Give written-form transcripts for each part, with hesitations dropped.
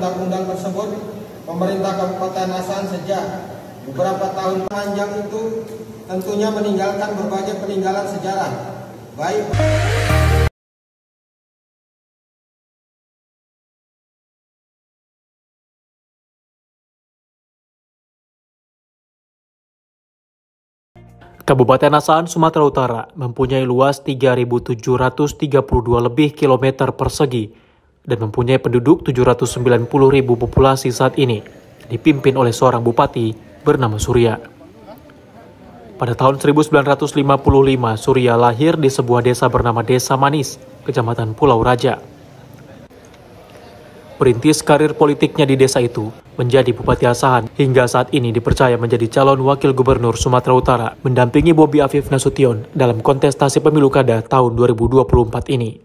undang-undang tersebut, pemerintah Kabupaten Asahan sejak beberapa tahun panjang itu tentunya meninggalkan berbagai peninggalan sejarah, baik Kabupaten Asahan, Sumatera Utara mempunyai luas 3.732 lebih kilometer persegi dan mempunyai penduduk 790.000 populasi saat ini, dipimpin oleh seorang bupati bernama Surya. Pada tahun 1955, Surya lahir di sebuah desa bernama Desa Manis, Kecamatan Pulau Raja. Perintis karir politiknya di desa itu menjadi Bupati Asahan hingga saat ini dipercaya menjadi calon wakil gubernur Sumatera Utara mendampingi Bobi Afif Nasution dalam kontestasi pemilu kada tahun 2024 ini.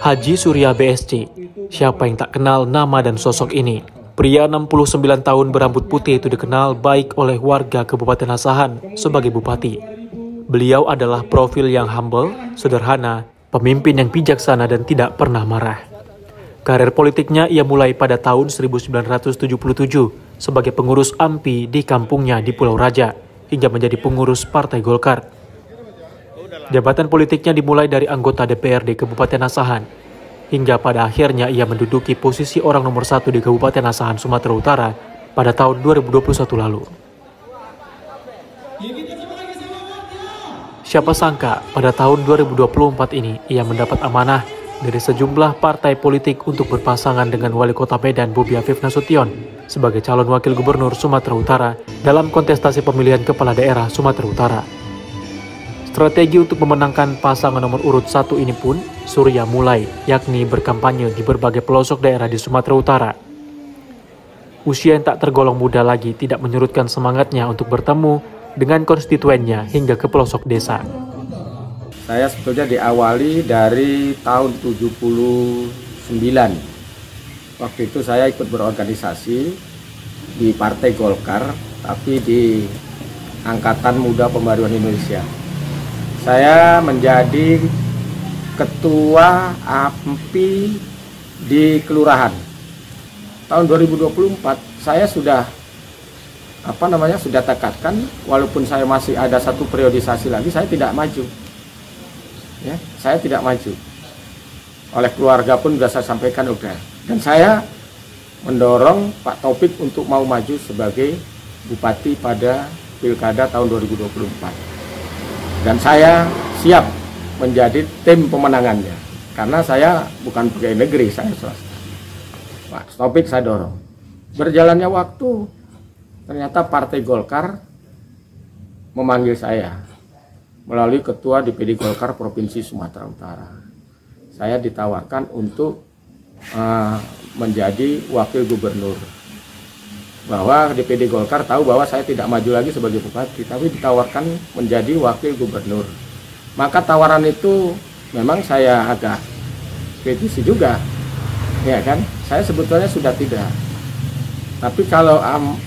Haji Surya BSC, siapa yang tak kenal nama dan sosok ini? Pria 69 tahun berambut putih itu dikenal baik oleh warga Kabupaten Asahan sebagai bupati. Beliau adalah profil yang humble, sederhana, pemimpin yang bijaksana dan tidak pernah marah. Karir politiknya ia mulai pada tahun 1977 sebagai pengurus AMPI di kampungnya di Pulau Raja hingga menjadi pengurus Partai Golkar. Jabatan politiknya dimulai dari anggota DPRD Kabupaten Asahan hingga pada akhirnya ia menduduki posisi orang nomor 1 di Kabupaten Asahan, Sumatera Utara pada tahun 2021 lalu. Siapa sangka pada tahun 2024 ini ia mendapat amanah dari sejumlah partai politik untuk berpasangan dengan Wali Kota Medan Bobi Afif Nasution sebagai calon wakil gubernur Sumatera Utara dalam kontestasi pemilihan kepala daerah Sumatera Utara. Strategi untuk memenangkan pasangan nomor urut 1 ini pun Surya mulai, yakni berkampanye di berbagai pelosok daerah di Sumatera Utara. Usia yang tak tergolong muda lagi tidak menyurutkan semangatnya untuk bertemu dengan konstituennya hingga ke pelosok desa. Saya sebetulnya diawali dari tahun 79. Waktu itu saya ikut berorganisasi di Partai Golkar, tapi di Angkatan Muda Pembaruan Indonesia. Saya menjadi ketua AMPI di kelurahan. Tahun 2024 saya sudah sudah tekadkan, walaupun saya masih ada satu periodisasi lagi, saya tidak maju. Ya, saya tidak maju. Oleh keluarga pun sudah saya sampaikan udah. Dan saya mendorong Pak Taufik untuk mau maju sebagai bupati pada Pilkada tahun 2024. Dan saya siap menjadi tim pemenangannya. Karena saya bukan pegawai negeri, saya swasta. Pak Taufik saya dorong. Berjalannya waktu, ternyata Partai Golkar memanggil saya melalui Ketua DPD Golkar Provinsi Sumatera Utara. Saya ditawarkan untuk menjadi wakil gubernur. Bahwa DPD Golkar tahu bahwa saya tidak maju lagi sebagai bupati, tapi ditawarkan menjadi wakil gubernur. Maka tawaran itu memang saya agak kritisi juga, ya kan? Saya sebetulnya sudah tidak. Tapi kalau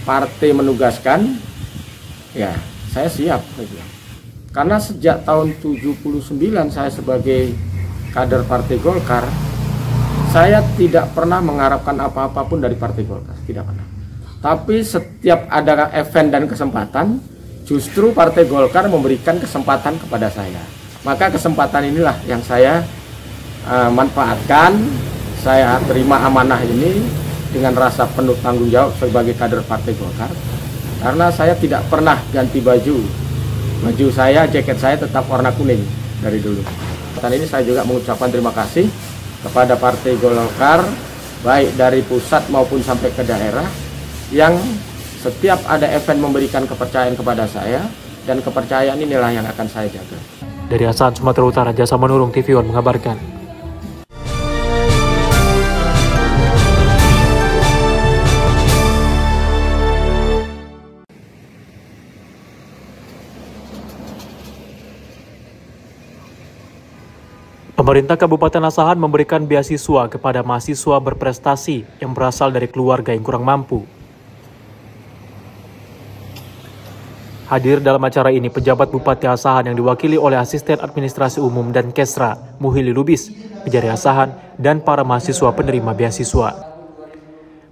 partai menugaskan, ya saya siap. Karena sejak tahun 79 saya sebagai kader Partai Golkar, saya tidak pernah mengharapkan apa-apapun dari Partai Golkar, tidak pernah. Tapi setiap ada event dan kesempatan, justru Partai Golkar memberikan kesempatan kepada saya. Maka kesempatan inilah yang saya manfaatkan, saya terima amanah ini dengan rasa penuh tanggung jawab sebagai kader Partai Golkar. Karena saya tidak pernah ganti baju. Baju saya, jaket saya tetap warna kuning dari dulu. Dan ini saya juga mengucapkan terima kasih kepada Partai Golkar, baik dari pusat maupun sampai ke daerah, yang setiap ada event memberikan kepercayaan kepada saya, dan kepercayaan inilah yang akan saya jaga. Dari Asahan, Sumatera Utara, Jasa Menurung TV One mengabarkan. Pemerintah Kabupaten Asahan memberikan beasiswa kepada mahasiswa berprestasi yang berasal dari keluarga yang kurang mampu. Hadir dalam acara ini pejabat Bupati Asahan yang diwakili oleh Asisten Administrasi Umum dan Kesra, Muhili Lubis, Pejari Asahan, dan para mahasiswa penerima beasiswa.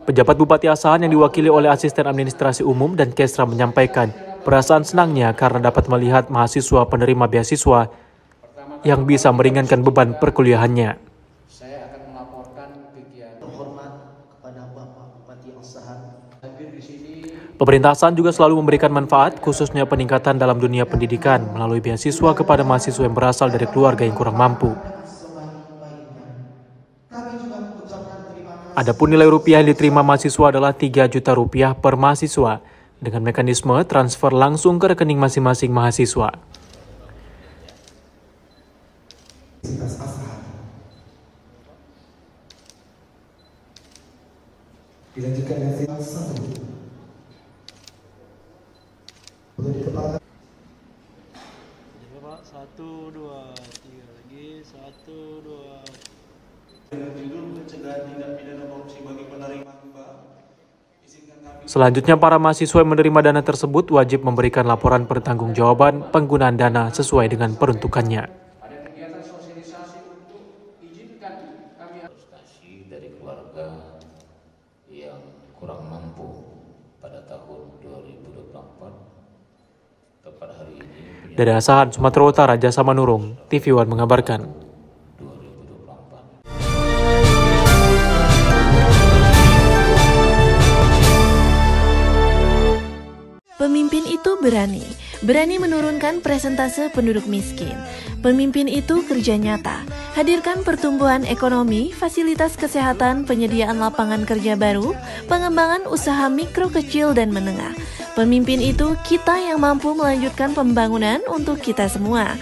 Pejabat Bupati Asahan yang diwakili oleh Asisten Administrasi Umum dan Kesra menyampaikan perasaan senangnya karena dapat melihat mahasiswa penerima beasiswa yang bisa meringankan beban perkuliahannya. Saya akan melaporkan kegiatan hormat kepada Bapak Bupati Asahan. Hadir di sini. Pemerintah Asahan juga selalu memberikan manfaat, khususnya peningkatan dalam dunia pendidikan melalui beasiswa kepada mahasiswa yang berasal dari keluarga yang kurang mampu. Adapun nilai rupiah yang diterima mahasiswa adalah 3 juta rupiah per mahasiswa dengan mekanisme transfer langsung ke rekening masing-masing mahasiswa. Dilanjutkan dengan simbol 1. Untuk di kepala. Coba 1, 2, 3 lagi 1, 2. Selanjutnya, para mahasiswa yang menerima dana tersebut wajib memberikan laporan pertanggungjawaban penggunaan dana sesuai dengan peruntukannya. Frustasi dari keluarga yang kurang mampu pada tahun 2024 tepat hari ini. Dari Asahan, Sumatera Utara, Jasa Manurung, TV One mengabarkan. Pemimpin itu berani menurunkan persentase penduduk miskin. Pemimpin itu kerja nyata, hadirkan pertumbuhan ekonomi, fasilitas kesehatan, penyediaan lapangan kerja baru, pengembangan usaha mikro, kecil, dan menengah. Pemimpin itu kita yang mampu melanjutkan pembangunan untuk kita semua.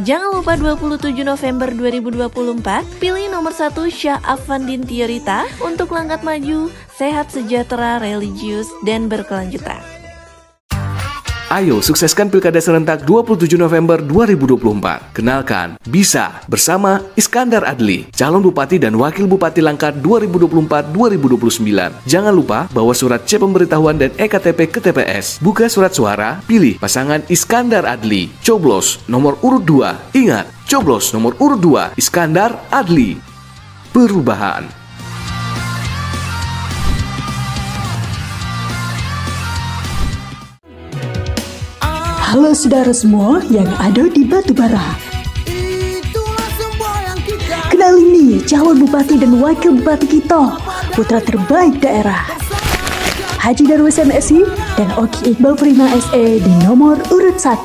Jangan lupa 27 November 2024, pilih nomor 1 Syah Afandin Tiorita untuk langkah maju, sehat, sejahtera, religius, dan berkelanjutan. Ayo sukseskan Pilkada serentak 27 November 2024. Kenalkan, bisa bersama Iskandar Adli, calon Bupati dan Wakil Bupati Langkat 2024-2029. Jangan lupa bawa surat C pemberitahuan dan EKTP ke TPS. Buka surat suara, pilih pasangan Iskandar Adli. Coblos nomor urut 2. Ingat, coblos nomor urut 2 Iskandar Adli. Perubahan. Halo saudara semua yang ada di Batubara. Kenalin nih calon bupati dan wakil bupati kita, putra terbaik daerah, Haji Darwis MSI dan Oki Iqbal Prima SE di nomor urut 1.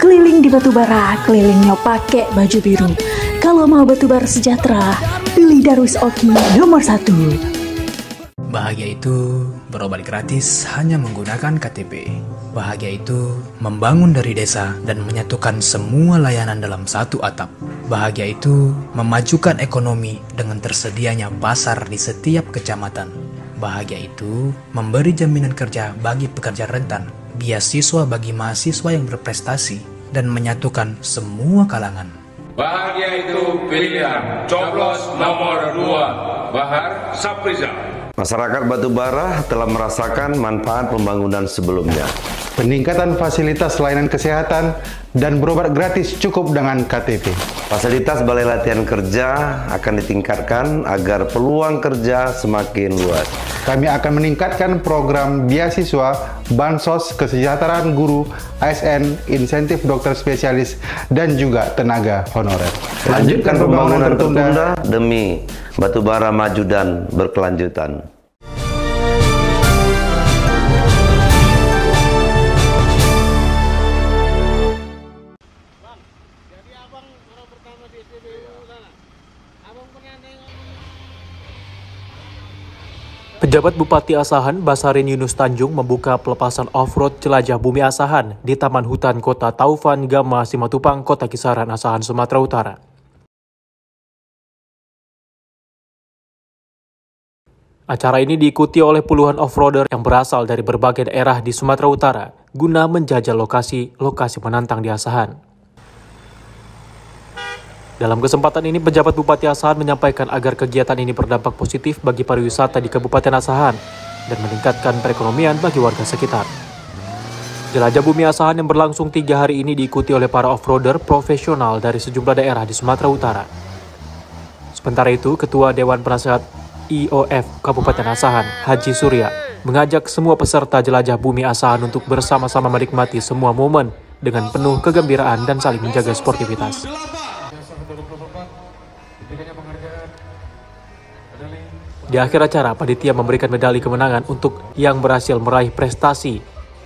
Keliling di Batubara, kelilingnya pakai baju biru. Kalau mau Batubara sejahtera, pilih Darwis Oki nomor 1. Bahagia itu berobat gratis hanya menggunakan KTP. Bahagia itu membangun dari desa dan menyatukan semua layanan dalam satu atap. Bahagia itu memajukan ekonomi dengan tersedianya pasar di setiap kecamatan. Bahagia itu memberi jaminan kerja bagi pekerja rentan, beasiswa bagi mahasiswa yang berprestasi, dan menyatukan semua kalangan. Bahagia itu pilihan. Coblos nomor 2 Bahar Saprizal. Masyarakat Batubara telah merasakan manfaat pembangunan sebelumnya. Peningkatan fasilitas layanan kesehatan dan berobat gratis cukup dengan KTP. Fasilitas balai latihan kerja akan ditingkatkan agar peluang kerja semakin luas. Kami akan meningkatkan program beasiswa, bansos, kesejahteraan guru, ASN, insentif dokter spesialis, dan juga tenaga honorer. Lanjutkan pembangunan tertunda demi Batubara maju dan berkelanjutan. Pejabat Bupati Asahan, Basarin Yunus Tanjung membuka pelepasan off-road jelajah bumi Asahan di Taman Hutan Kota Taufan Gama Simatupang, Kota Kisaran, Asahan, Sumatera Utara. Acara ini diikuti oleh puluhan off-roader yang berasal dari berbagai daerah di Sumatera Utara guna menjajal lokasi menantang di Asahan. Dalam kesempatan ini, pejabat Bupati Asahan menyampaikan agar kegiatan ini berdampak positif bagi pariwisata di Kabupaten Asahan dan meningkatkan perekonomian bagi warga sekitar. Jelajah Bumi Asahan yang berlangsung 3 hari ini diikuti oleh para off-roader profesional dari sejumlah daerah di Sumatera Utara. Sementara itu, Ketua Dewan Penasehat IOF Kabupaten Asahan, Haji Surya, mengajak semua peserta Jelajah Bumi Asahan untuk bersama-sama menikmati semua momen dengan penuh kegembiraan dan saling menjaga sportivitas. Di akhir acara, panitia memberikan medali kemenangan untuk yang berhasil meraih prestasi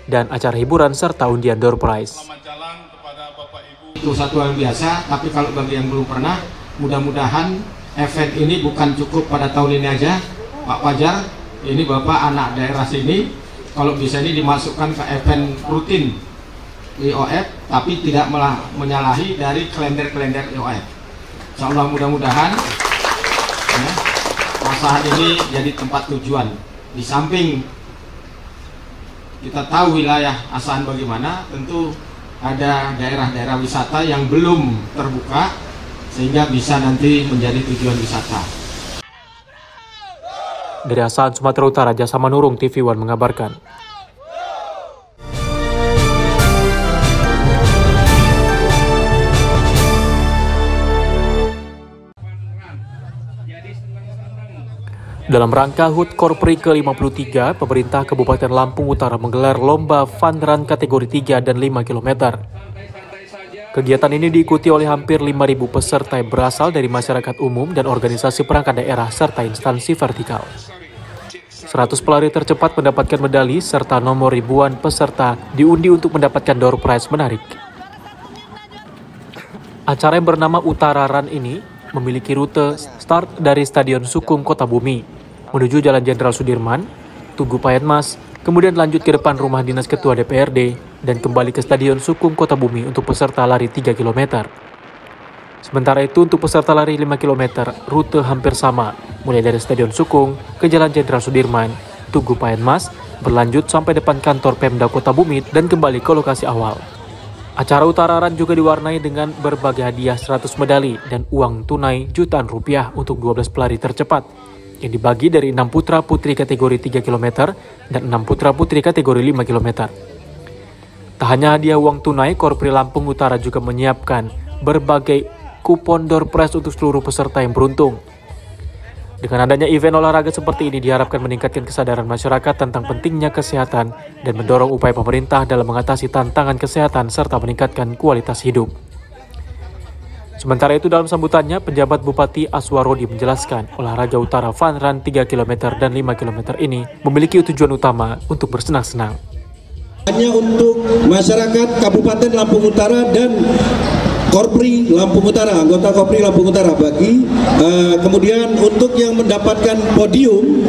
dan acara hiburan serta undian door prize. Itu satu hal biasa, tapi kalau bagi yang belum pernah, mudah-mudahan event ini bukan cukup pada tahun ini aja. Pak Fajar, ini Bapak anak daerah sini, kalau bisa ini dimasukkan ke event rutin IOF, tapi tidak malah menyalahi dari kalender-kalender IOF. Insya Allah mudah-mudahan ya, Asahan ini jadi tempat tujuan. Di samping kita tahu wilayah Asahan bagaimana, tentu ada daerah-daerah wisata yang belum terbuka sehingga bisa nanti menjadi tujuan wisata. Dari Asahan, Sumatera Utara, Jasa Manurung TV One mengabarkan. Dalam rangka HUT Korpri ke-53, pemerintah Kabupaten Lampung Utara menggelar lomba fun run kategori 3 dan 5 km. Kegiatan ini diikuti oleh hampir 5.000 peserta yang berasal dari masyarakat umum dan organisasi perangkat daerah serta instansi vertikal. 100 pelari tercepat mendapatkan medali serta nomor ribuan peserta diundi untuk mendapatkan door prize menarik. Acara yang bernama Utara Run ini memiliki rute start dari Stadion Sukum Kota Bumi menuju Jalan Jenderal Sudirman, Tugu Payetmas, kemudian lanjut ke depan rumah dinas Ketua DPRD dan kembali ke Stadion Sukum Kota Bumi untuk peserta lari 3 km. Sementara itu untuk peserta lari 5 km, rute hampir sama, mulai dari Stadion Sukung ke Jalan Jenderal Sudirman, Tugu Payetmas, berlanjut sampai depan kantor Pemda Kota Bumi dan kembali ke lokasi awal. Acara Utara Run juga diwarnai dengan berbagai hadiah 100 medali dan uang tunai jutaan rupiah untuk 12 pelari tercepat yang dibagi dari 6 putra-putri kategori 3 km dan 6 putra-putri kategori 5 km. Tak hanya hadiah uang tunai, Korpri Lampung Utara juga menyiapkan berbagai kupon door prize untuk seluruh peserta yang beruntung. Dengan adanya event olahraga seperti ini diharapkan meningkatkan kesadaran masyarakat tentang pentingnya kesehatan dan mendorong upaya pemerintah dalam mengatasi tantangan kesehatan serta meningkatkan kualitas hidup. Sementara itu dalam sambutannya, penjabat Bupati Aswarodi menjelaskan olahraga Utara Fun Run 3 km dan 5 km ini memiliki tujuan utama untuk bersenang-senang. Hanya untuk masyarakat Kabupaten Lampung Utara dan Korpri Lampung Utara, anggota Korpri Lampung Utara bagi kemudian untuk yang mendapatkan podium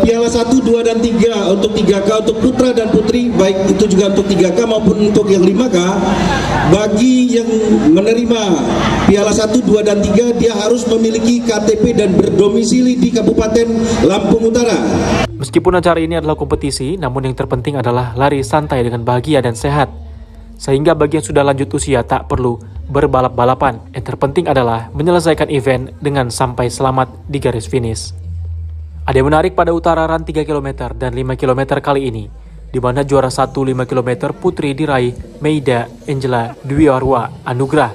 Piala 1, 2, dan 3 untuk 3K untuk putra dan putri, baik itu juga untuk 3K maupun untuk yang 5K. Bagi yang menerima Piala 1, 2, dan 3, dia harus memiliki KTP dan berdomisili di Kabupaten Lampung Utara. Meskipun acara ini adalah kompetisi, namun yang terpenting adalah lari santai dengan bahagia dan sehat. Sehingga bagi yang sudah lanjut usia tak perlu berbalap-balapan. Yang terpenting adalah menyelesaikan event dengan sampai selamat di garis finish. Ada yang menarik pada Utara Run 3 km dan 5 km kali ini, di mana juara 1 5 km putri diraih Meida Angela Dwi Arwa Anugrah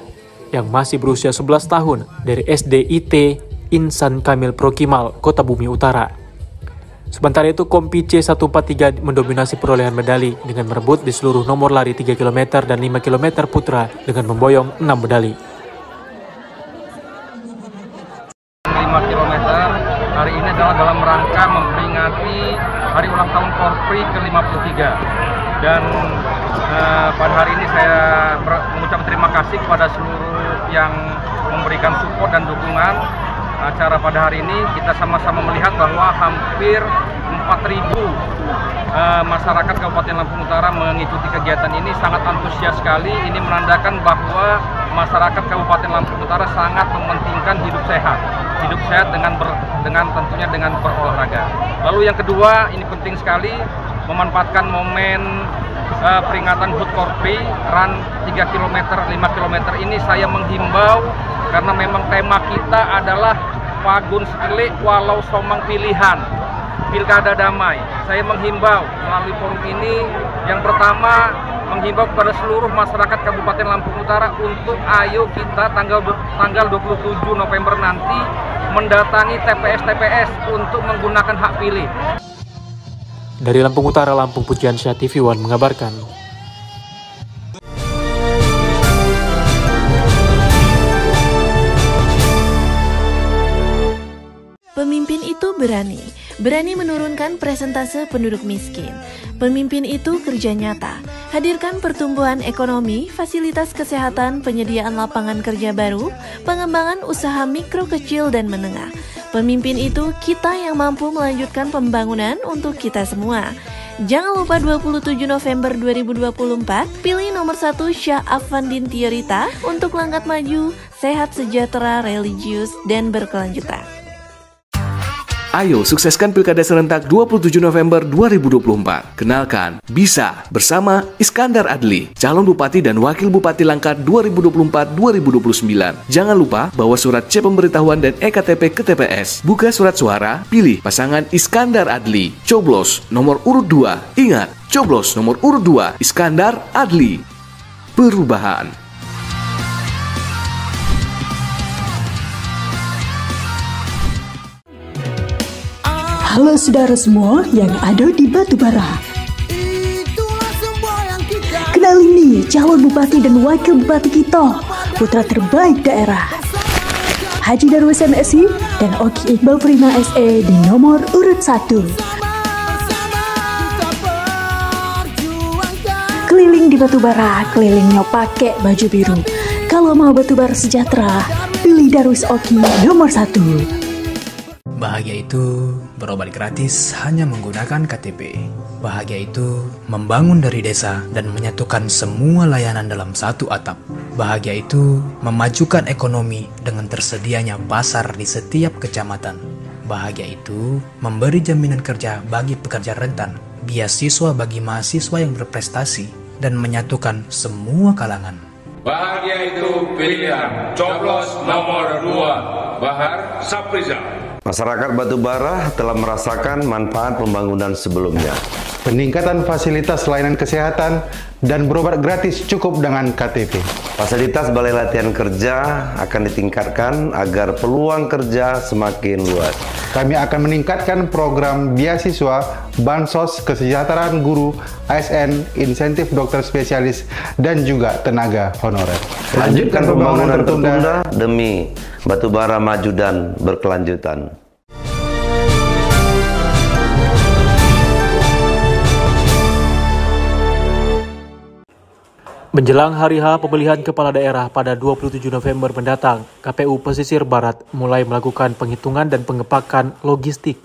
yang masih berusia 11 tahun dari SDIT Insan Kamil Prokimal, Kota Bumi Utara. Sementara itu, Kompi C143 mendominasi perolehan medali dengan merebut di seluruh nomor lari 3 km dan 5 km putra dengan memboyong 6 medali. 5 km hari ini adalah dalam rangka memperingati hari ulang tahun Korpri ke-53. Dan pada hari ini saya mengucapkan terima kasih kepada seluruh yang memberikan support dan dukungan acara pada hari ini. Kita sama-sama melihat bahwa hampir 4.000 masyarakat Kabupaten Lampung Utara mengikuti kegiatan ini, sangat antusias sekali. Ini menandakan bahwa masyarakat Kabupaten Lampung Utara sangat mementingkan hidup sehat dengan tentunya dengan berolahraga. Lalu yang kedua, ini penting sekali memanfaatkan momen peringatan HUT Korpri Run 3 km 5 km ini. Saya menghimbau, karena memang tema kita adalah Fagun Sekelik walau somang pilihan pilkada damai. Saya menghimbau melalui forum ini, yang pertama menghimbau kepada seluruh masyarakat Kabupaten Lampung Utara untuk ayo kita tanggal 27 November nanti mendatangi TPS untuk menggunakan hak pilih. Dari Lampung Utara, Lampung, Pujiansyah TV One mengabarkan. Pemimpin itu berani menurunkan persentase penduduk miskin. Pemimpin itu kerja nyata, hadirkan pertumbuhan ekonomi, fasilitas kesehatan, penyediaan lapangan kerja baru, pengembangan usaha mikro, kecil, dan menengah. Pemimpin itu kita yang mampu melanjutkan pembangunan untuk kita semua. Jangan lupa 27 November 2024, pilih nomor 1 Syah Afandin Tiarita untuk langkah maju, sehat, sejahtera, religius, dan berkelanjutan. Ayo sukseskan Pilkada Serentak 27 November 2024. Kenalkan, bisa bersama Iskandar Adli, calon Bupati dan Wakil Bupati Langkat 2024-2029. Jangan lupa bawa surat C pemberitahuan dan EKTP ke TPS. Buka surat suara, pilih pasangan Iskandar Adli. Coblos nomor urut 2. Ingat, coblos nomor urut 2 Iskandar Adli. Perubahan. Halo saudara semua yang ada di Batubara. Kenalin nih calon bupati dan wakil bupati kita, putra terbaik daerah. Haji Darwis MSI dan Oki Iqbal Prima SE di nomor urut 1. Keliling di Batubara, kelilingnya pakai baju biru. Kalau mau Batubara sejahtera, pilih Darwis Oki nomor 1. Bahagia itu berobat gratis hanya menggunakan KTP. Bahagia itu membangun dari desa dan menyatukan semua layanan dalam satu atap. Bahagia itu memajukan ekonomi dengan tersedianya pasar di setiap kecamatan. Bahagia itu memberi jaminan kerja bagi pekerja rentan, beasiswa bagi mahasiswa yang berprestasi, dan menyatukan semua kalangan. Bahagia itu pilihan. Coblos nomor 2 Bahar Sapriza. Masyarakat Batubara telah merasakan manfaat pembangunan sebelumnya. Peningkatan fasilitas layanan kesehatan dan berobat gratis cukup dengan KTP. Fasilitas balai latihan kerja akan ditingkatkan agar peluang kerja semakin luas. Kami akan meningkatkan program beasiswa, bansos, kesejahteraan guru, ASN, insentif dokter spesialis, dan juga tenaga honorer. Lanjutkan pembangunan tertunda demi Batubara maju dan berkelanjutan. Menjelang hari H pemilihan kepala daerah pada 27 November mendatang, KPU Pesisir Barat mulai melakukan penghitungan dan pengepakan logistik.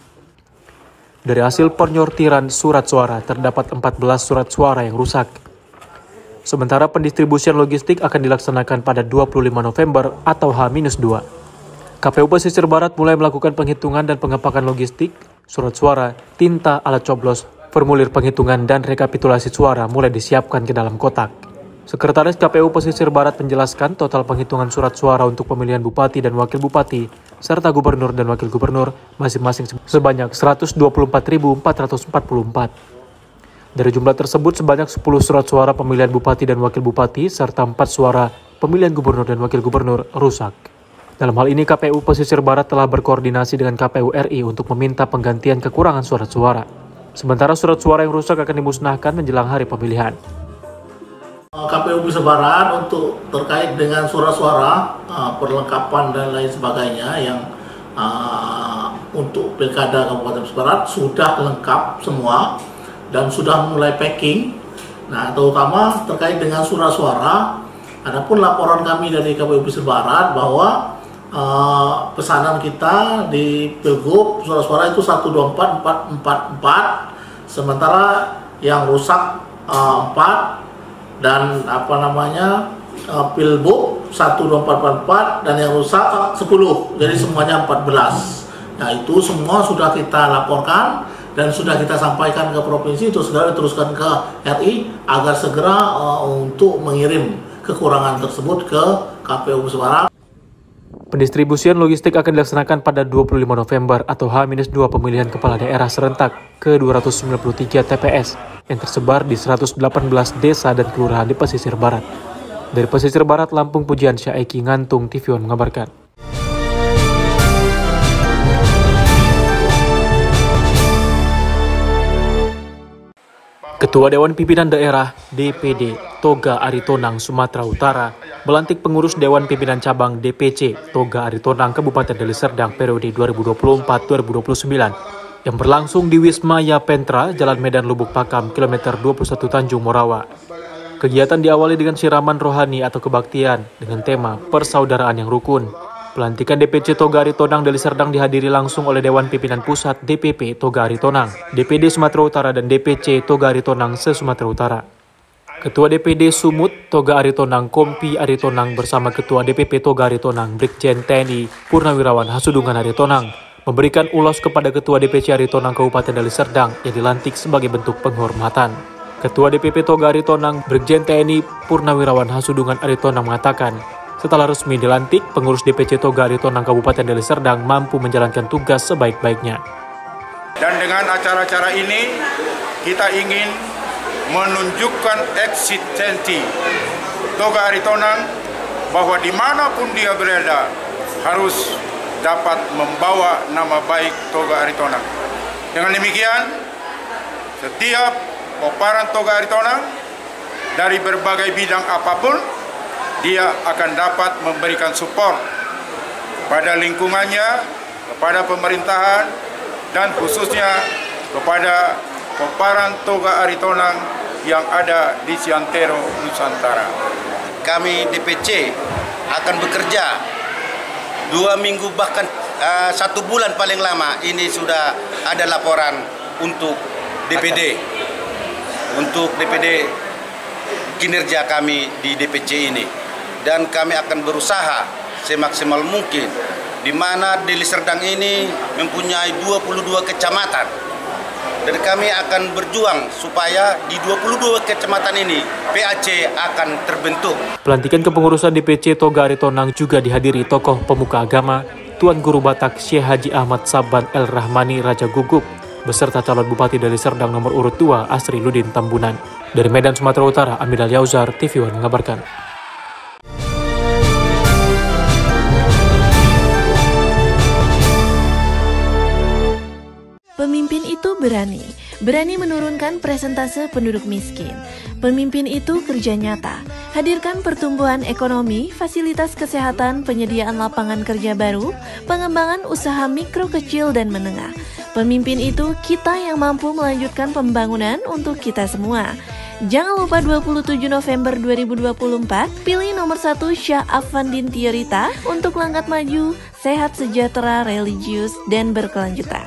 Dari hasil penyortiran surat suara, terdapat 14 surat suara yang rusak. Sementara pendistribusian logistik akan dilaksanakan pada 25 November atau H-2. KPU Pesisir Barat mulai melakukan penghitungan dan pengepakan logistik, surat suara, tinta, alat coblos, formulir penghitungan, dan rekapitulasi suara mulai disiapkan ke dalam kotak. Sekretaris KPU Pesisir Barat menjelaskan total penghitungan surat suara untuk pemilihan Bupati dan Wakil Bupati, serta Gubernur dan Wakil Gubernur masing-masing sebanyak 124.444. Dari jumlah tersebut, sebanyak 10 surat suara pemilihan Bupati dan Wakil Bupati, serta 4 suara pemilihan Gubernur dan Wakil Gubernur rusak. Dalam hal ini, KPU Pesisir Barat telah berkoordinasi dengan KPU RI untuk meminta penggantian kekurangan surat suara. Sementara surat suara yang rusak akan dimusnahkan menjelang hari pemilihan. KPU Pesisir Barat untuk terkait dengan surat suara, perlengkapan dan lain sebagainya yang untuk Pilkada Kabupaten Pesisir Barat sudah lengkap semua dan sudah mulai packing. Nah, terutama terkait dengan surat suara, adapun laporan kami dari KPU Pesisir Barat bahwa pesanan kita di Pilgub surat suara itu 124444, sementara yang rusak 4, dan Pilbub 12444 dan yang rusak 10, jadi semuanya 14. Nah, itu semua sudah kita laporkan dan sudah kita sampaikan ke provinsi untuk segera diteruskan ke RI agar segera untuk mengirim kekurangan tersebut ke KPU Pesisir Barat. Pendistribusian logistik akan dilaksanakan pada 25 November atau H-2 pemilihan kepala daerah serentak ke 293 TPS yang tersebar di 118 desa dan kelurahan di pesisir barat. Dari pesisir barat Lampung, Pujian Syaiki Ngantung, TV One mengabarkan. Ketua Dewan Pimpinan Daerah DPD Toga Aritonang Sumatera Utara melantik pengurus Dewan Pimpinan Cabang DPC Toga Aritonang Kabupaten Deli Serdang periode 2024-2029 yang berlangsung di Wisma Yapentra, Jalan Medan Lubuk Pakam, kilometer 21 Tanjung Morawa. Kegiatan diawali dengan siraman rohani atau kebaktian dengan tema persaudaraan yang rukun. Pelantikan DPC Toga Aritonang Deli Serdang dihadiri langsung oleh Dewan Pimpinan Pusat DPP Toga Aritonang, DPD Sumatera Utara dan DPC Toga Aritonang se-Sumatera Utara. Ketua DPD Sumut Toga Aritonang Kompi Aritonang bersama Ketua DPP Toga Aritonang Brigjen TNI Purnawirawan Hasudungan Aritonang memberikan ulos kepada Ketua DPC Aritonang Kabupaten Deli Serdang yang dilantik sebagai bentuk penghormatan. Ketua DPP Toga Aritonang Brigjen TNI Purnawirawan Hasudungan Aritonang mengatakan, setelah resmi dilantik, pengurus DPC Toga Aritonang Kabupaten Deli Serdang mampu menjalankan tugas sebaik-baiknya. Dan dengan acara-acara ini, kita ingin menunjukkan eksistensi Toga Aritonang bahwa dimanapun dia berada harus dapat membawa nama baik Toga Aritonang. Dengan demikian, setiap koparan Toga Aritonang dari berbagai bidang apapun, dia akan dapat memberikan support pada lingkungannya, kepada pemerintahan, dan khususnya kepada koparan Toga Aritonang yang ada di Siantero, Nusantara. Kami DPC akan bekerja 2 minggu bahkan 1 bulan paling lama. Ini sudah ada laporan untuk DPD, kinerja kami di DPC ini. Dan kami akan berusaha semaksimal mungkin, di mana Deli Serdang ini mempunyai 22 kecamatan. Dan kami akan berjuang supaya di 22 kecamatan ini PAC akan terbentuk. Pelantikan kepengurusan DPC Toga Aritonang juga dihadiri tokoh pemuka agama, Tuan Guru Batak Syekh Haji Ahmad Saban El Rahmani Raja Gugup, beserta calon Bupati Deli Serdang nomor urut 2 Asri Ludin Tambunan. Dari Medan, Sumatera Utara, Amidal Yauzar, TV One mengabarkan. Pemimpin itu berani menurunkan persentase penduduk miskin. Pemimpin itu kerja nyata, hadirkan pertumbuhan ekonomi, fasilitas kesehatan, penyediaan lapangan kerja baru, pengembangan usaha mikro, kecil, dan menengah. Pemimpin itu kita yang mampu melanjutkan pembangunan untuk kita semua. Jangan lupa 27 November 2024, pilih nomor 1 Syah Afandin Tiorita untuk langkah maju, sehat, sejahtera, religius, dan berkelanjutan.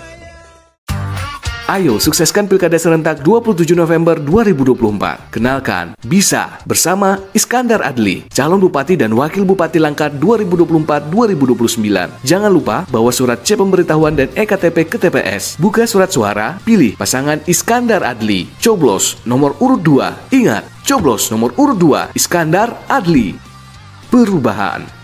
Ayo sukseskan Pilkada Serentak 27 November 2024. Kenalkan, bisa bersama Iskandar Adli, calon Bupati dan Wakil Bupati Langkat 2024-2029. Jangan lupa bawa surat C pemberitahuan dan EKTP ke TPS. Buka surat suara, pilih pasangan Iskandar Adli. Coblos nomor urut 2. Ingat, coblos nomor urut 2 Iskandar Adli. Perubahan.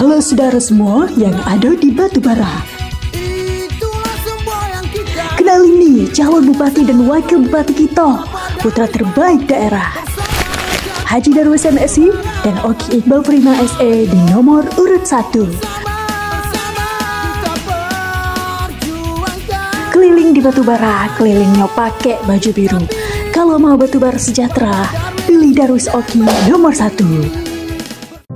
Halo saudara semua yang ada di Batubara. Kenalin nih calon bupati dan wakil bupati kita, putra terbaik daerah, Haji Darwis MSI dan Oki Iqbal Prima SE di nomor urut 1. Keliling di Batubara, kelilingnya pakai baju biru. Kalau mau Batubara sejahtera, pilih Darwis Oki nomor 1.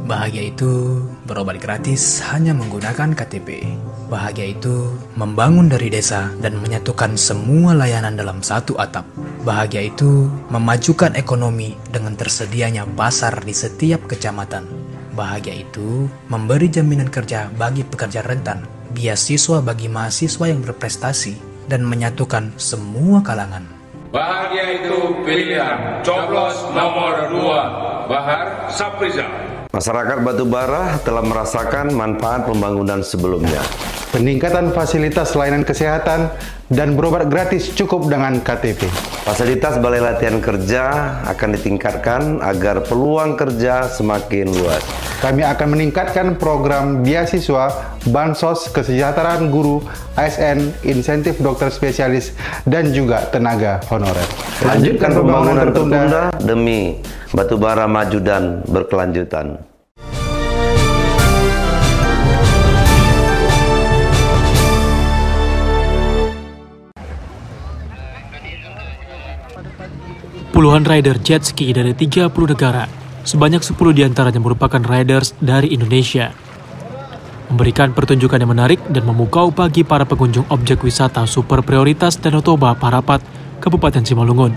Bahagia itu berobat gratis hanya menggunakan KTP. Bahagia itu membangun dari desa dan menyatukan semua layanan dalam satu atap. Bahagia itu memajukan ekonomi dengan tersedianya pasar di setiap kecamatan. Bahagia itu memberi jaminan kerja bagi pekerja rentan, beasiswa bagi mahasiswa yang berprestasi, dan menyatukan semua kalangan. Bahagia itu pilihan. Coblos nomor 2 Bahar Saprizal. Masyarakat Batubara telah merasakan manfaat pembangunan sebelumnya. Peningkatan fasilitas layanan kesehatan dan berobat gratis cukup dengan KTP. Fasilitas Balai Latihan Kerja akan ditingkatkan agar peluang kerja semakin luas. Kami akan meningkatkan program beasiswa, bansos, kesejahteraan guru, ASN, insentif dokter spesialis, dan juga tenaga honorer. Lanjutkan pembangunan tertunda demi Batubara maju dan berkelanjutan. Puluhan rider jet ski dari 30 negara, sebanyak 10 diantaranya merupakan riders dari Indonesia, memberikan pertunjukan yang menarik dan memukau bagi para pengunjung objek wisata super prioritas Danau Toba Parapat, Kabupaten Simalungun,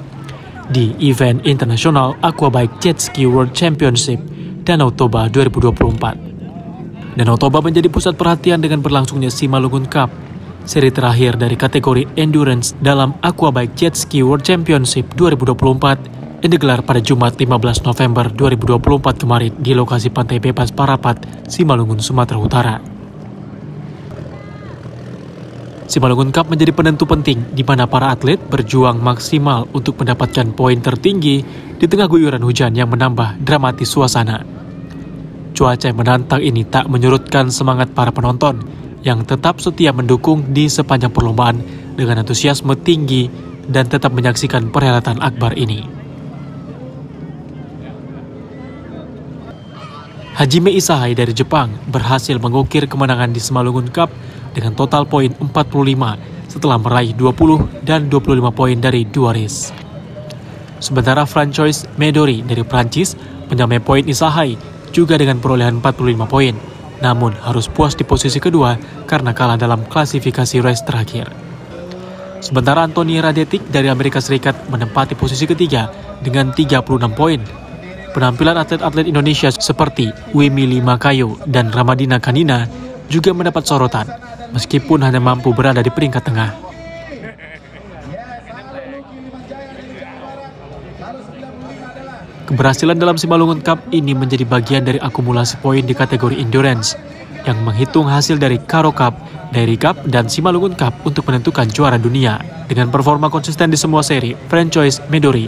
di event internasional Aquabike Jet Ski World Championship Danau Toba 2024. Danau Toba menjadi pusat perhatian dengan berlangsungnya Simalungun Cup, seri terakhir dari kategori endurance dalam Aquabike Jet Ski World Championship 2024 yang digelar pada Jumat 15 November 2024 kemarin di lokasi Pantai Bebas Parapat, Simalungun, Sumatera Utara. Simalungun Cup menjadi penentu penting di mana para atlet berjuang maksimal untuk mendapatkan poin tertinggi di tengah guyuran hujan yang menambah dramatis suasana. Cuaca yang menantang ini tak menyurutkan semangat para penonton yang tetap setia mendukung di sepanjang perlombaan dengan antusiasme tinggi dan tetap menyaksikan perhelatan akbar ini. Hajime Isahai dari Jepang berhasil mengukir kemenangan di Simalungun Cup dengan total poin 45 setelah meraih 20 dan 25 poin dari 2 race. Sementara Francois Medori dari Prancis menyamai poin Isahai juga dengan perolehan 45 poin, namun harus puas di posisi kedua karena kalah dalam klasifikasi race terakhir. Sementara Anthony Radetic dari Amerika Serikat menempati posisi ketiga dengan 36 poin. Penampilan atlet-atlet Indonesia seperti Wimili Makayo dan Ramadina Kanina juga mendapat sorotan, meskipun hanya mampu berada di peringkat tengah. Keberhasilan dalam Simalungun Cup ini menjadi bagian dari akumulasi poin di kategori endurance yang menghitung hasil dari Karo Cup, Dairy Cup, dan Simalungun Cup untuk menentukan juara dunia. Dengan performa konsisten di semua seri, Francois Medori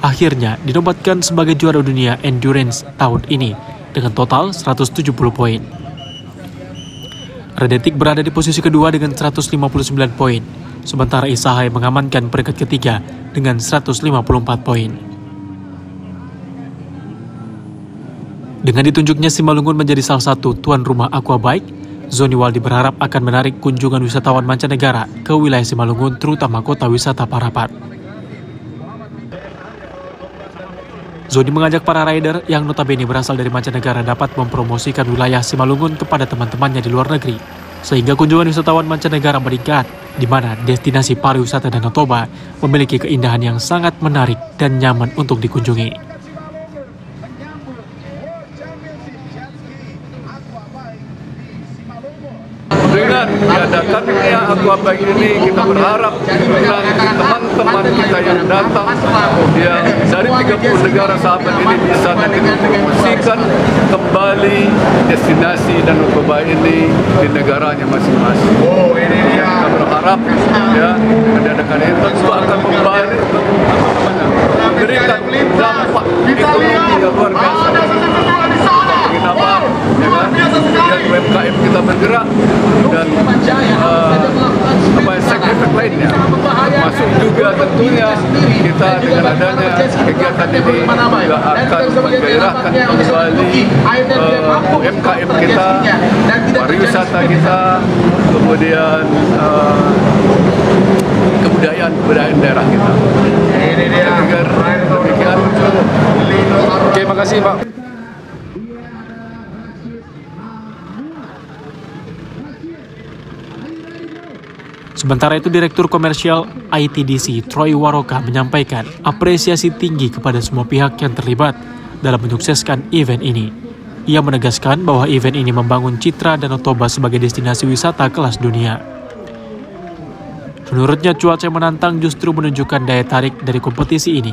akhirnya dinobatkan sebagai juara dunia endurance tahun ini dengan total 170 poin. Radetic berada di posisi kedua dengan 159 poin, sementara Isahai mengamankan peringkat ketiga dengan 154 poin. Dengan ditunjuknya Simalungun menjadi salah satu tuan rumah Aquabike, Zoni Waldi berharap akan menarik kunjungan wisatawan mancanegara ke wilayah Simalungun, terutama kota wisata Parapat. Zoni mengajak para rider yang notabene berasal dari mancanegara dapat mempromosikan wilayah Simalungun kepada teman-temannya di luar negeri, sehingga kunjungan wisatawan mancanegara meningkat, di mana destinasi pariwisata Danau Toba memiliki keindahan yang sangat menarik dan nyaman untuk dikunjungi. Dengan diadakannya Aquabike ini, kita berharap teman-teman kita yang datang yang dari 30 negara sahabat ini bisa nanti mempromosikan kembali destinasi Danau Toba ini di negaranya masing-masing. Kita berharap ya diadakan itu tentu akan memberikan dampak ekonomi yang luar biasa. Penginapan, ya kan? Dan UMKM kita bergerak dan sektor lainnya, masuk juga tentunya kita dengan adanya kegiatan ini juga akan menggairahkan kembali UMKM kita, pariwisata kita, kemudian kebudayaan daerah kita. Demikian. Oke, makasih Pak. Sementara itu, Direktur Komersial ITDC Troy Waroka menyampaikan apresiasi tinggi kepada semua pihak yang terlibat dalam menyukseskan event ini. Ia menegaskan bahwa event ini membangun citra Danau Toba sebagai destinasi wisata kelas dunia. Menurutnya, cuaca yang menantang justru menunjukkan daya tarik dari kompetisi ini.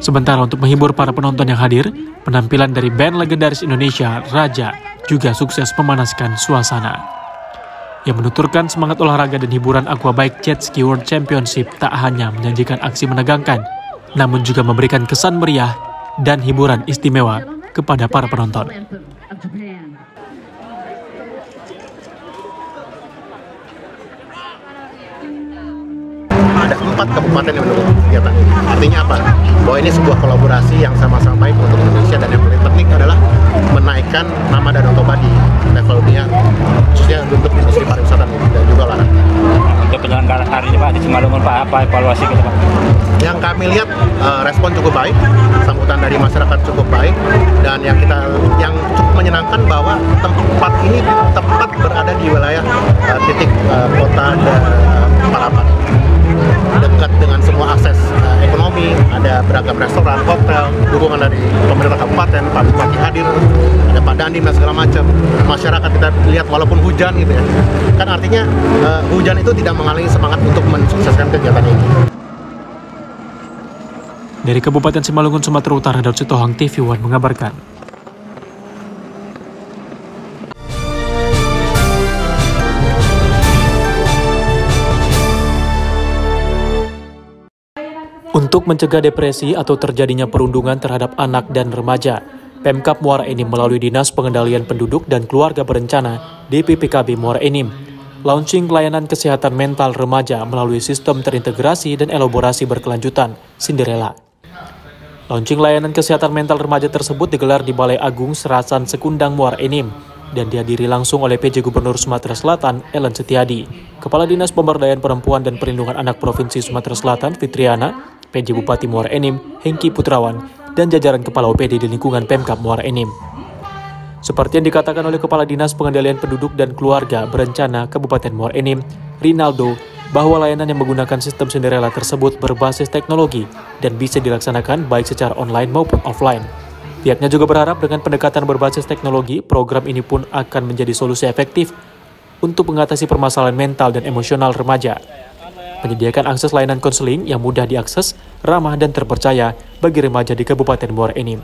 Sementara untuk menghibur para penonton yang hadir, penampilan dari band legendaris Indonesia, Raja, juga sukses memanaskan suasana. Yang menuturkan semangat olahraga dan hiburan Aquabike Jet Ski World Championship tak hanya menyajikan aksi menegangkan, namun juga memberikan kesan meriah dan hiburan istimewa kepada para penonton. Ada 4 kabupaten yang mendukung kegiatan ini. Artinya apa? Bahwa ini sebuah kolaborasi yang sama-sama baik untuk Indonesia, dan yang paling penting adalah menaikkan nama Danau Toba di level dunia, khususnya untuk industri pariwisata dan juga olahraga. Untuk penyelenggaraan hari ini Pak, di Simalungun Pak, apa evaluasi kita Pak? Yang kami lihat respon cukup baik, sambutan dari masyarakat cukup baik, dan yang cukup menyenangkan bahwa tempat ini tepat berada di wilayah titik kota dan Parapat, dekat dengan semua akses ekonomi, ada beragam restoran, hotel, dukungan dari pemerintah kabupaten, Pak Bupati hadir, ada Pak Dandim dan segala macam. Masyarakat kita lihat walaupun hujan gitu ya, kan artinya hujan itu tidak menghalangi semangat untuk mensukseskan kegiatan ini. Dari Kabupaten Simalungun, Sumatera Utara, Daud Sitohang, TV One mengabarkan. Untuk mencegah depresi atau terjadinya perundungan terhadap anak dan remaja, Pemkab Muara Enim melalui Dinas Pengendalian Penduduk dan Keluarga Berencana DPPKB Muara Enim launching layanan kesehatan mental remaja melalui sistem terintegrasi dan elaborasi berkelanjutan Cinderella. Launching layanan kesehatan mental remaja tersebut digelar di Balai Agung Serasan Sekundang Muara Enim dan dihadiri langsung oleh PJ Gubernur Sumatera Selatan Ellen Setiadi, Kepala Dinas Pemberdayaan Perempuan dan Perlindungan Anak Provinsi Sumatera Selatan Fitriana, PJ Bupati Muara Enim Hengki Putrawan, dan jajaran Kepala OPD di lingkungan Pemkab Muara Enim. Seperti yang dikatakan oleh Kepala Dinas Pengendalian Penduduk dan Keluarga Berencana Kabupaten Muara Enim, Rinaldo, bahwa layanan yang menggunakan sistem Cinderella tersebut berbasis teknologi dan bisa dilaksanakan baik secara online maupun offline. Pihaknya juga berharap dengan pendekatan berbasis teknologi, program ini pun akan menjadi solusi efektif untuk mengatasi permasalahan mental dan emosional remaja. Menyediakan akses layanan konseling yang mudah diakses, ramah dan terpercaya bagi remaja di Kabupaten Muara Enim.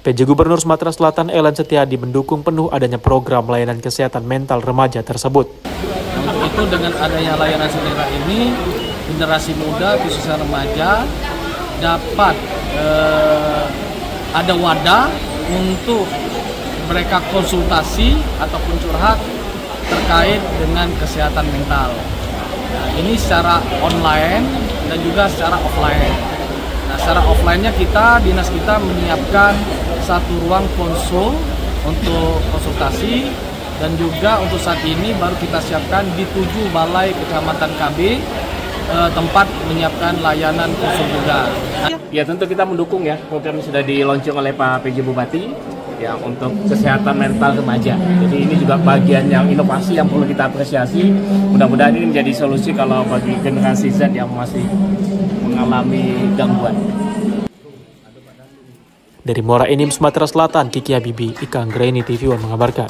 PJ Gubernur Sumatera Selatan Ellen Setiadi mendukung penuh adanya program layanan kesehatan mental remaja tersebut. Untuk itu dengan adanya layanan Cinderella ini, generasi muda khususnya remaja dapat ada wadah untuk mereka konsultasi ataupun curhat terkait dengan kesehatan mental. Nah, ini secara online dan juga secara offline. Nah, secara offline-nya dinas kita menyiapkan satu ruang konsul untuk konsultasi, dan juga untuk saat ini baru kita siapkan di 7 balai kecamatan KB tempat menyiapkan layanan konsul juga. Ya tentu kita mendukung ya, program sudah di-launching oleh Pak PJ Bupati ya untuk kesehatan mental remaja. Jadi ini juga bagian yang inovasi yang perlu kita apresiasi. Mudah-mudahan ini menjadi solusi kalau bagi generasi Z yang masih mengalami gangguan. Dari Muara Enim, Sumatera Selatan, Kiki Habibi, Ika Anggraini, TV One mengabarkan.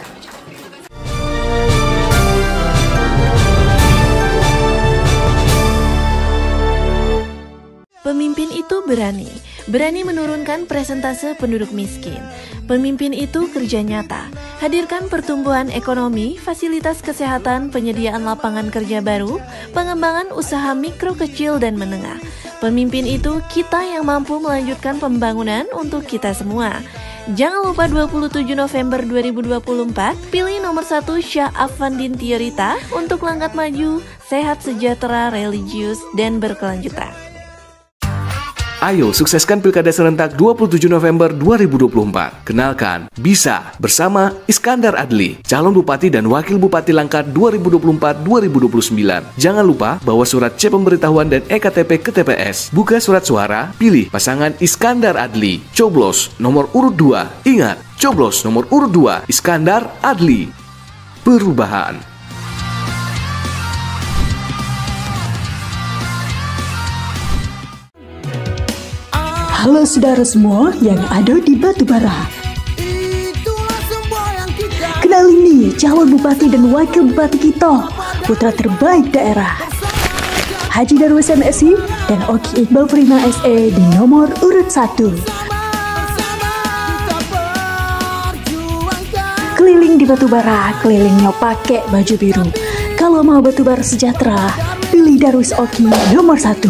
Pemimpin itu berani menurunkan persentase penduduk miskin. Pemimpin itu kerja nyata, hadirkan pertumbuhan ekonomi, fasilitas kesehatan, penyediaan lapangan kerja baru, pengembangan usaha mikro, kecil, dan menengah. Pemimpin itu kita yang mampu melanjutkan pembangunan untuk kita semua. Jangan lupa 27 November 2024, pilih nomor 1 Syah Afandin Tiorita untuk langkah maju, sehat, sejahtera, religius, dan berkelanjutan. Ayo sukseskan Pilkada Serentak 27 November 2024. Kenalkan, bisa bersama Iskandar Adli, calon Bupati dan Wakil Bupati Langkat 2024-2029. Jangan lupa bawa surat C pemberitahuan dan EKTP ke TPS. Buka surat suara, pilih pasangan Iskandar Adli. Coblos nomor urut 2. Ingat, coblos nomor urut 2 Iskandar Adli. Perubahan. Halo saudara semua yang ada di Batubara. Kenalin nih calon bupati dan wakil bupati kita, putra terbaik daerah. Haji Darwis MSI dan Oki Iqbal Prima SE di nomor urut 1. Keliling di Batubara, kelilingnya pakai baju biru. Kalau mau Batubara sejahtera, pilih Darwis Oki nomor 1.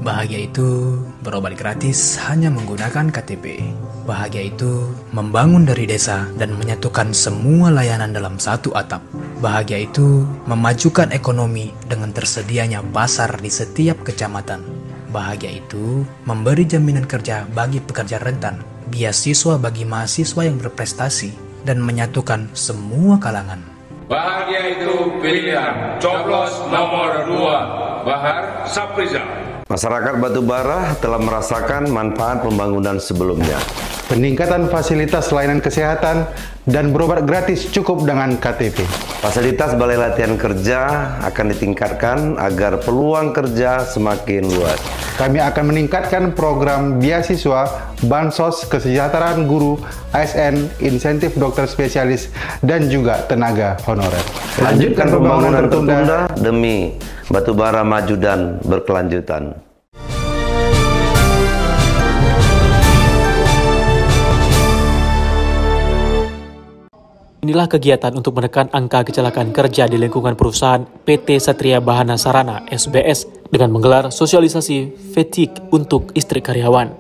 Bahagia itu berobat gratis hanya menggunakan KTP. Bahagia itu membangun dari desa dan menyatukan semua layanan dalam satu atap. Bahagia itu memajukan ekonomi dengan tersedianya pasar di setiap kecamatan. Bahagia itu memberi jaminan kerja bagi pekerja rentan, beasiswa bagi mahasiswa yang berprestasi, dan menyatukan semua kalangan. Bahagia itu pilihan. Coblos nomor 2, Bahar Saprizal. Masyarakat Batubara telah merasakan manfaat pembangunan sebelumnya. Peningkatan fasilitas layanan kesehatan dan berobat gratis cukup dengan KTP. Fasilitas Balai Latihan Kerja akan ditingkatkan agar peluang kerja semakin luas. Kami akan meningkatkan program beasiswa, bansos, kesejahteraan guru, ASN, insentif dokter spesialis, dan juga tenaga honorer. Lanjutkan pembangunan tertunda demi Batubara maju dan berkelanjutan. Inilah kegiatan untuk menekan angka kecelakaan kerja di lingkungan perusahaan PT Satria Bahana Sarana (SBS) dengan menggelar sosialisasi fatigue untuk istri karyawan.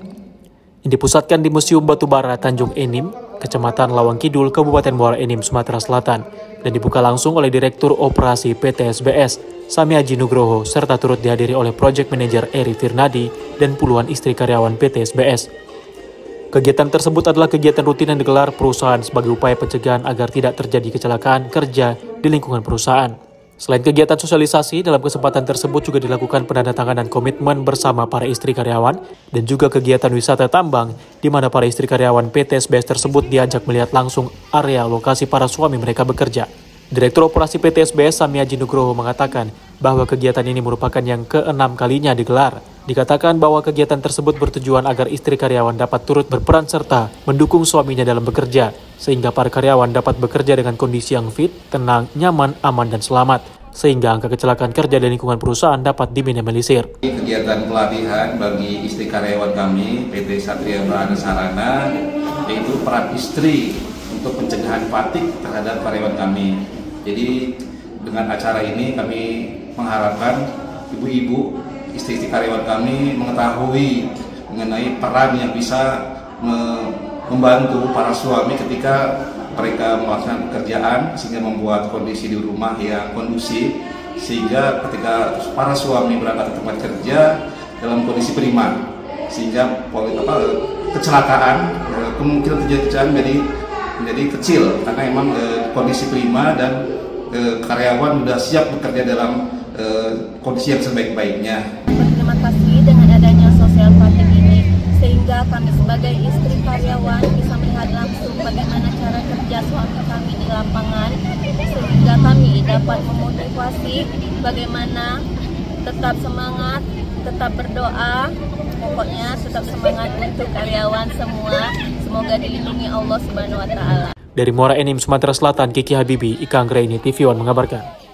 Yang dipusatkan di Museum Batubara Tanjung Enim, Kecamatan Lawang Kidul, Kabupaten Muara Enim, Sumatera Selatan, dan dibuka langsung oleh Direktur Operasi PT SBS, Sami Haji Nugroho, serta turut dihadiri oleh Project Manager Eri Firnadi dan puluhan istri karyawan PT SBS. Kegiatan tersebut adalah kegiatan rutin yang digelar perusahaan sebagai upaya pencegahan agar tidak terjadi kecelakaan kerja di lingkungan perusahaan. Selain kegiatan sosialisasi, dalam kesempatan tersebut juga dilakukan penandatanganan komitmen bersama para istri karyawan dan juga kegiatan wisata tambang di mana para istri karyawan PT SBS tersebut diajak melihat langsung area lokasi para suami mereka bekerja. Direktur Operasi PT SBS Sami Haji Nugroho mengatakan bahwa kegiatan ini merupakan yang ke-6 kalinya digelar. Dikatakan bahwa kegiatan tersebut bertujuan agar istri karyawan dapat turut berperan serta mendukung suaminya dalam bekerja, sehingga para karyawan dapat bekerja dengan kondisi yang fit, tenang, nyaman, aman, dan selamat, sehingga angka kecelakaan kerja di lingkungan perusahaan dapat diminimalisir. Kegiatan pelatihan bagi istri karyawan kami, PT Satria Bahana Sarana, yaitu peran istri untuk pencegahan fatigue terhadap karyawan kami. Jadi dengan acara ini kami mengharapkan ibu-ibu istri-istri karyawan kami mengetahui mengenai peran yang bisa membantu para suami ketika mereka melaksanakan pekerjaan sehingga membuat kondisi di rumah yang kondusif, sehingga ketika para suami berangkat ke tempat kerja dalam kondisi prima, sehingga kecelakaan kemungkinan terjadi kecelakaan menjadi kecil karena memang kondisi prima dan karyawan sudah siap bekerja dalam kondisi yang sebaik-baiknya. Berterima kasih dengan adanya sosial fatigue ini, sehingga kami sebagai istri karyawan bisa melihat langsung bagaimana cara kerja suami kami di lapangan, sehingga kami dapat memotivasi bagaimana tetap semangat, tetap berdoa, pokoknya tetap semangat untuk karyawan semua, semoga dilindungi Allah Subhanahu wa Ta'ala. Dari Muara Enim, Sumatera Selatan, Kiki Habibi, Ika Anggraini, TV One mengabarkan.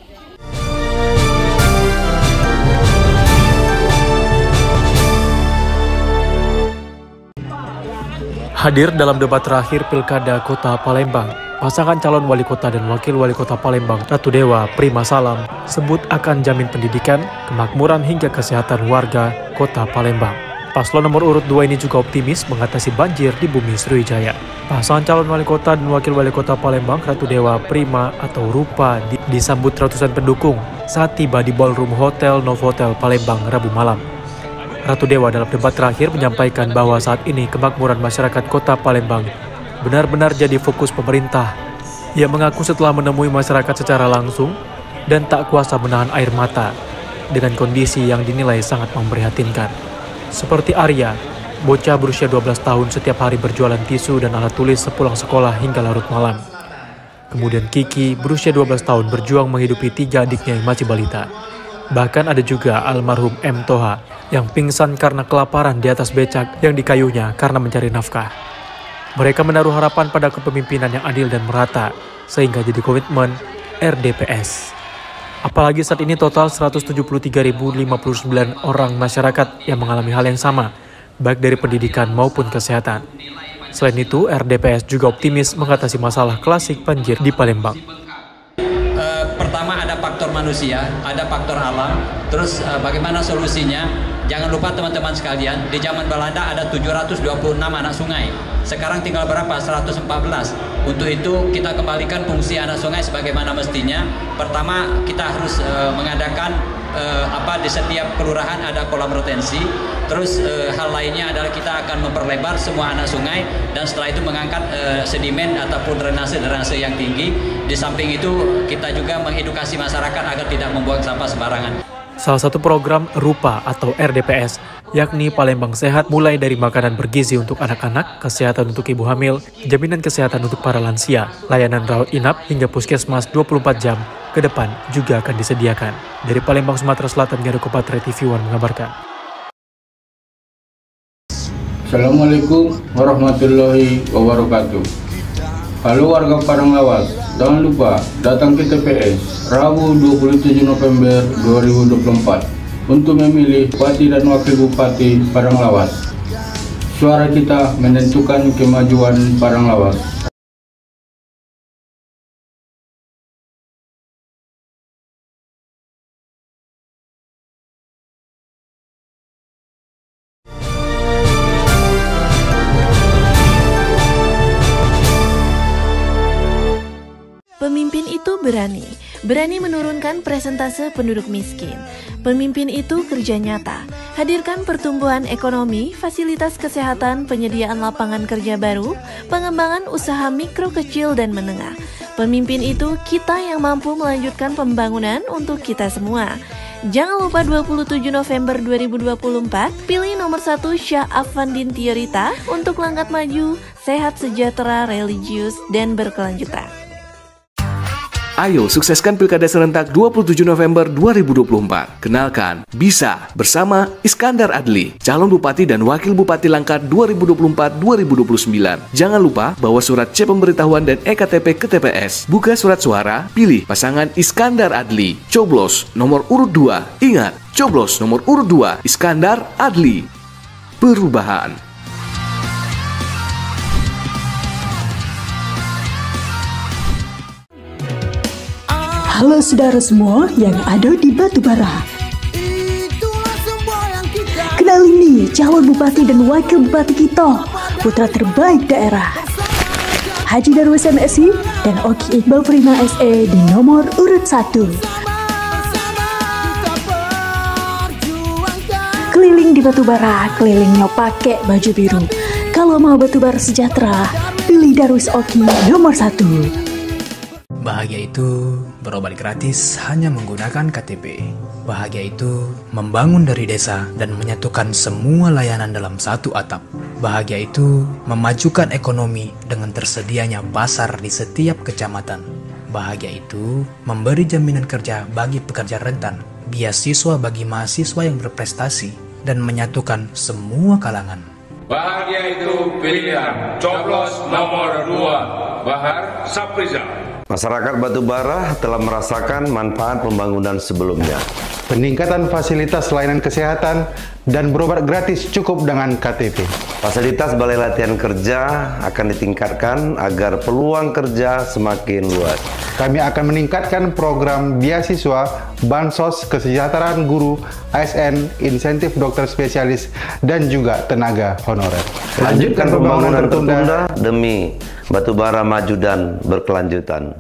Hadir dalam debat terakhir Pilkada Kota Palembang, pasangan calon wali kota dan wakil wali kota Palembang, Ratu Dewa Prima Salam, sebut akan jamin pendidikan, kemakmuran hingga kesehatan warga Kota Palembang. Paslon nomor urut 2 ini juga optimis mengatasi banjir di Bumi Sriwijaya. Pasangan calon wali kota dan wakil wali kota Palembang, Ratu Dewa Prima atau Rupa, disambut ratusan pendukung saat tiba di Ballroom Hotel Novotel Palembang Rabu malam. Ratu Dewa dalam debat terakhir menyampaikan bahwa saat ini kemakmuran masyarakat Kota Palembang benar-benar jadi fokus pemerintah. Ia mengaku setelah menemui masyarakat secara langsung dan tak kuasa menahan air mata dengan kondisi yang dinilai sangat memprihatinkan. Seperti Arya, bocah berusia 12 tahun setiap hari berjualan tisu dan alat tulis sepulang sekolah hingga larut malam. Kemudian Kiki berusia 12 tahun berjuang menghidupi 3 adiknya yang masih balita. Bahkan ada juga almarhum M. Toha yang pingsan karena kelaparan di atas becak yang dikayunya karena mencari nafkah. Mereka menaruh harapan pada kepemimpinan yang adil dan merata, sehingga jadi komitmen RDPS. Apalagi saat ini total 173.059 orang masyarakat yang mengalami hal yang sama, baik dari pendidikan maupun kesehatan. Selain itu, RDPS juga optimis mengatasi masalah klasik banjir di Palembang. Pertama ada faktor manusia, ada faktor alam, terus bagaimana solusinya? Jangan lupa teman-teman sekalian, di zaman Belanda ada 726 anak sungai. Sekarang tinggal berapa? 114. Untuk itu kita kembalikan fungsi anak sungai sebagaimana mestinya. Pertama kita harus mengadakan di setiap kelurahan ada kolam retensi. Terus hal lainnya adalah kita akan memperlebar semua anak sungai dan setelah itu mengangkat sedimen ataupun drainase yang tinggi. Di samping itu kita juga mengedukasi masyarakat agar tidak membuang sampah sembarangan. Salah satu program RUPA atau RDPS, yakni Palembang Sehat, mulai dari makanan bergizi untuk anak-anak, kesehatan untuk ibu hamil, jaminan kesehatan untuk para lansia, layanan rawat inap hingga puskesmas 24 jam ke depan juga akan disediakan. Dari Palembang, Sumatera Selatan, Garuko Patre TV One mengabarkan. Assalamualaikum warahmatullahi wabarakatuh. Halo warga Paranglawas, jangan lupa datang ke TPS Rabu 27 November 2024 untuk memilih Bupati dan Wakil Bupati Paranglawas. Suara kita menentukan kemajuan Paranglawas. Pemimpin itu berani menurunkan persentase penduduk miskin. Pemimpin itu kerja nyata, hadirkan pertumbuhan ekonomi, fasilitas kesehatan, penyediaan lapangan kerja baru, pengembangan usaha mikro, kecil, dan menengah. Pemimpin itu kita yang mampu melanjutkan pembangunan untuk kita semua. Jangan lupa 27 November 2024, pilih nomor 1 Syah Afandin Tiorita untuk langkah maju, sehat, sejahtera, religius, dan berkelanjutan. Ayo sukseskan Pilkada Serentak 27 November 2024. Kenalkan, bisa bersama Iskandar Adli, calon Bupati dan Wakil Bupati Langkat 2024-2029. Jangan lupa bawa surat C pemberitahuan dan EKTP ke TPS. Buka surat suara, pilih pasangan Iskandar Adli. Coblos nomor urut 2. Ingat, coblos nomor urut 2 Iskandar Adli. Perubahan. Halo saudara semua yang ada di Batubara. Kenalin nih calon bupati dan wakil bupati kita, putra terbaik daerah. Haji Darwis MSI dan Oki Iqbal Prima SE di nomor urut 1. Keliling di Batubara, kelilingnya pakai baju biru. Kalau mau Batubara sejahtera, pilih Darwis Oki nomor 1. Bahagia itu berobat gratis hanya menggunakan KTP. Bahagia itu membangun dari desa dan menyatukan semua layanan dalam satu atap. Bahagia itu memajukan ekonomi dengan tersedianya pasar di setiap kecamatan. Bahagia itu memberi jaminan kerja bagi pekerja rentan, beasiswa bagi mahasiswa yang berprestasi, dan menyatukan semua kalangan. Bahagia itu pilihan. Coblos nomor 2, Bahar Saprizal. Masyarakat Batubara telah merasakan manfaat pembangunan sebelumnya. Peningkatan fasilitas layanan kesehatan dan berobat gratis cukup dengan KTP. Fasilitas balai latihan kerja akan ditingkatkan agar peluang kerja semakin luas. Kami akan meningkatkan program beasiswa, bansos, kesejahteraan guru, ASN, insentif dokter spesialis, dan juga tenaga honorer. Lanjutkan pembangunan tertunda demi Batubara maju dan berkelanjutan.